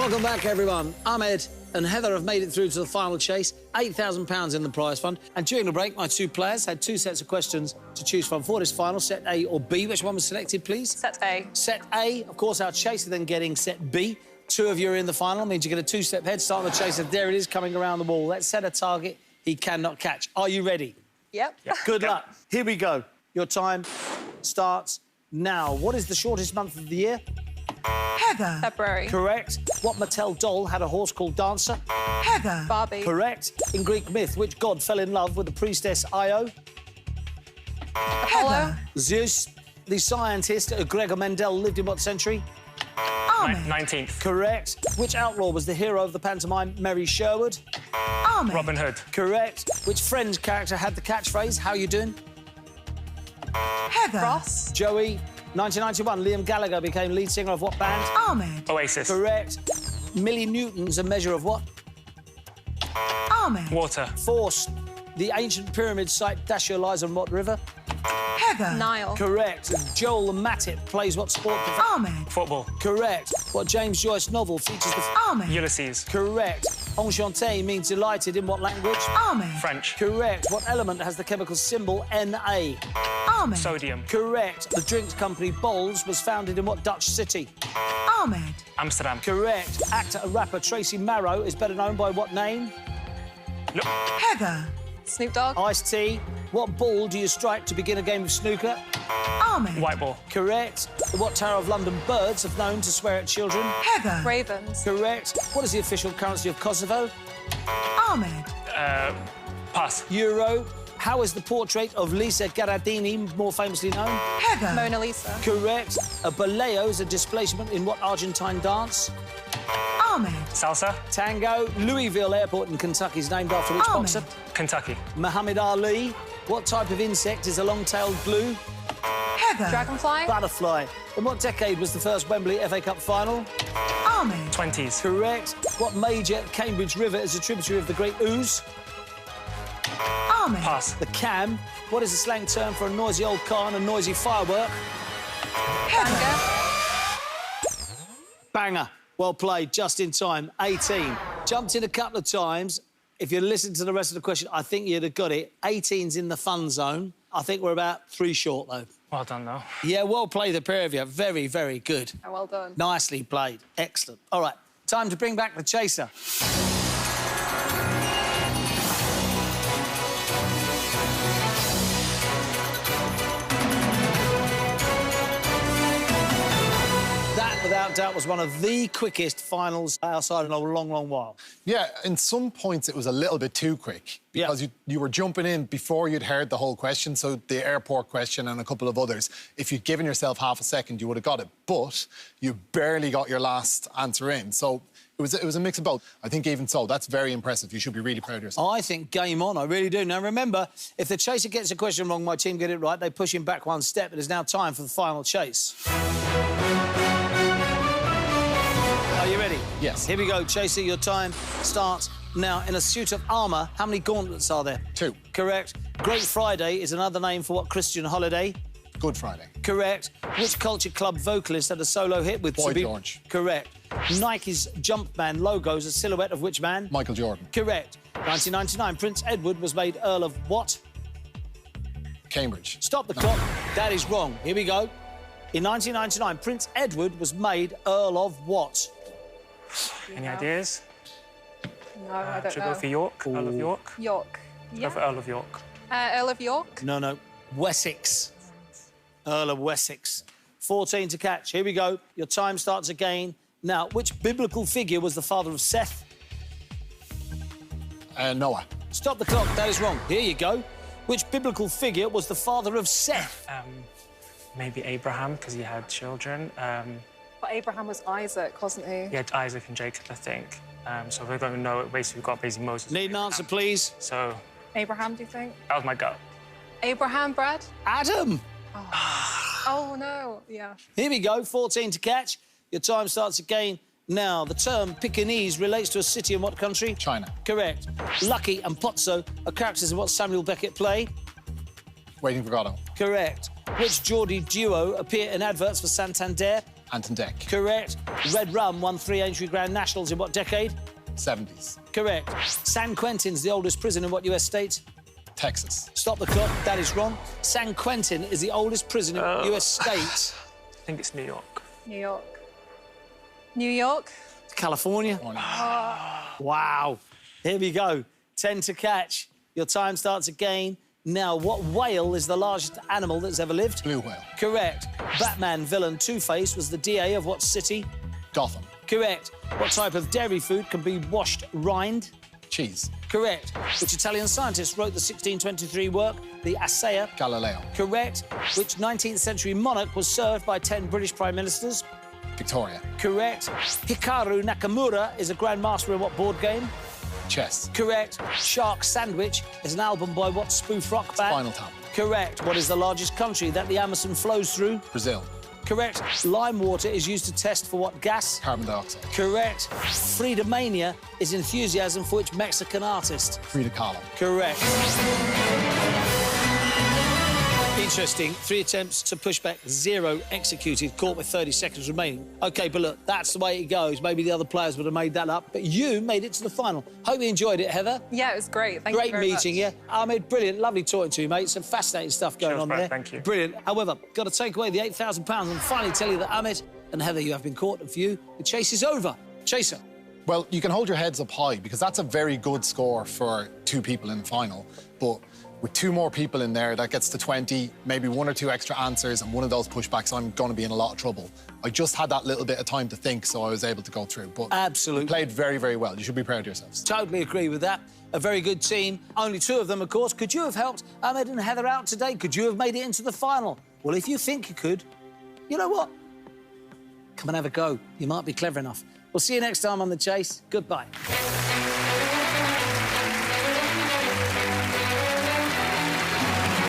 Welcome back, everyone. Ahmed and Heather have made it through to the final chase. £8,000 in the prize fund. And during the break, my two players had two sets of questions to choose from for this final, set A or B. Which one was selected, please? Set A. Set A. Of course, our chaser then getting set B. Two of you are in the final, means you get a two-step head start on the chaser. There it is, coming around the wall. Let's set a target he cannot catch. Are you ready? Yep. Good luck. Here we go. Your time starts now. What is the shortest month of the year? Heather. February. Correct. What Mattel doll had a horse called Dancer? Heather. Barbie. Correct. In Greek myth, which god fell in love with the priestess Io? Apollo. Zeus. The scientist Gregor Mendel lived in what century? Ahmed. 19th. Correct. Which outlaw was the hero of the pantomime Mary Sherwood? Ahmed. Robin Hood. Correct. Which Friends character had the catchphrase, "How you doing?" Heather. Ross. Joey. 1991, Liam Gallagher became lead singer of what band? Ahmed. Oasis. Correct. Milli Newton's a measure of what? Ahmed. Water. Force. The ancient pyramid site Dashur lies on what river? Heather. Nile. Correct. Joel Matip plays what sport? Ahmed. Football. Correct. What James Joyce novel features the... Ahmed. Ulysses. Correct. Enchanté means delighted in what language? Ahmed. French. Correct. What element has the chemical symbol Na? Ahmed. Sodium. Correct. The drinks company Bols was founded in what Dutch city? Ahmed. Amsterdam. Correct. Actor and rapper Tracy Marrow is better known by what name? Look. Heather. Snoop Dogg. Ice-T. What ball do you strike to begin a game of snooker? Ahmed. White ball. Correct. What Tower of London birds have known to swear at children? Heather. Ravens. Correct. What is the official currency of Kosovo? Ahmed. Pass. Euro. How is the portrait of Lisa Gherardini more famously known? Heather. Mona Lisa. Correct. A boleo is a displacement in what Argentine dance? Ahmed. Salsa. Tango. Louisville Airport in Kentucky is named after which Ahmed. boxer? Kentucky. Muhammad Ali. What type of insect is a long-tailed blue? Heather. Dragonfly. Butterfly. In what decade was the first Wembley FA Cup final? Ahmed. 20s. Correct. What major Cambridge River is a tributary of the Great Ouse? Ahmed. Pass. The Cam. What is the slang term for a noisy old car and a noisy firework? Banger. Banger. Well played, just in time. 18. Jumped in a couple of times. If you listen to the rest of the question, I think you'd have got it. 18's in the fun zone. I think we're about 3 short, though. Well done, though. Yeah, well played, the pair of you. Very, very good. Oh, well done. Nicely played. Excellent. All right, time to bring back the chaser. That, without doubt, was one of the quickest finals outside in a long, long while. Yeah, in some points it was a little bit too quick because you were jumping in before you'd heard the whole question, so the airport question and a couple of others. If you'd given yourself half a second, you would have got it, but you barely got your last answer in. So it was a mix of both. I think even so, that's very impressive. You should be really proud of yourself. I think game on, I really do. Now, remember, if the chaser gets a question wrong, my team get it right, they push him back one step. It is now time for the final chase. Are you ready? Yes. Here we go, Chaser. Your time starts now. In a suit of armour, how many gauntlets are there? 2. Correct. Great Friday is another name for what Christian holiday? Good Friday. Correct. Which culture club vocalist had a solo hit with... Boy George. Correct. Nike's Jumpman logo is a silhouette of which man? Michael Jordan. Correct. 1999, Prince Edward was made Earl of what? Cambridge. Stop the clock. That is wrong. Here we go. In 1999, Prince Edward was made Earl of what? Any ideas? No, I don't Should know. go for York. Earl of York. York. Go for Earl of York. Earl of York. No. Wessex. Earl of Wessex. 14 to catch. Here we go. Your time starts again. Now, which biblical figure was the father of Seth? Noah. Stop the clock. That is wrong. Here you go. Which biblical figure was the father of Seth? Maybe Abraham, because he had children. But Abraham was Isaac, wasn't he? He had Isaac and Jacob, I think. So if we don't know it, basically we've got Moses. Need an answer, please. So Abraham, do you think? that was my gut. Abraham, Brad? Adam. Oh, no. Yeah. Here we go. 14 to catch. Your time starts again. Now, the term Pekingese relates to a city in what country? China. Correct. Lucky and Pozzo are characters in what Samuel Beckett play? Waiting for Godot. Correct. Which Geordie duo appear in adverts for Santander? Ant and Dec. Correct. Red Rum won 3 entry Grand Nationals in what decade? 70s. Correct. San Quentin's the oldest prison in what US state? Texas. Stop the clock. That is wrong. San Quentin is the oldest prison in US state. I think it's New York. New York. New York. California. Wow. Here we go. 10 to catch. Your time starts again. Now, what whale is the largest animal that's ever lived? Blue whale. Correct. Batman villain Two-Face was the DA of what city? Gotham. Correct. What type of dairy food can be washed rind? Cheese. Correct. Which Italian scientist wrote the 1623 work, The Assaya? Galileo. Correct. Which 19th century monarch was served by 10 British prime ministers? Victoria. Correct. Hikaru Nakamura is a grandmaster in what board game? Chess. Correct. Shark Sandwich is an album by what spoof rock band? Spinal Tap. Correct. What is the largest country that the Amazon flows through? Brazil. Correct. Lime water is used to test for what gas? Carbon dioxide. Correct. Freedomania is enthusiasm for which Mexican artist? Frida Kahlo. Correct. Interesting. 3 attempts to push back, 0 executed, caught with 30 seconds remaining. OK, but look, that's the way it goes. Maybe the other players would have made that up, but you made it to the final. Hope you enjoyed it, Heather. Yeah, it was great. Thank you very Great meeting, much. yeah. Ahmed, brilliant. Lovely talking to you, mate. Some fascinating stuff going Cheers, on Brad, there. thank you. Brilliant. However, got to take away the £8,000 and finally tell you that Ahmed and Heather, you have been caught. And for you, the chase is over. Chaser. Well, you can hold your heads up high because that's a very good score for 2 people in the final. But with 2 more people in there, that gets to 20, maybe 1 or 2 extra answers, and one of those pushbacks, I'm going to be in a lot of trouble. I just had that little bit of time to think, so I was able to go through. But Absolutely. you played very, very well. You should be proud of yourselves. Totally agree with that. A very good team. Only 2 of them, of course. Could you have helped Ahmed and Heather out today? Could you have made it into the final? Well, if you think you could, you know what? Come and have a go. You might be clever enough. We'll see you next time on The Chase. Goodbye.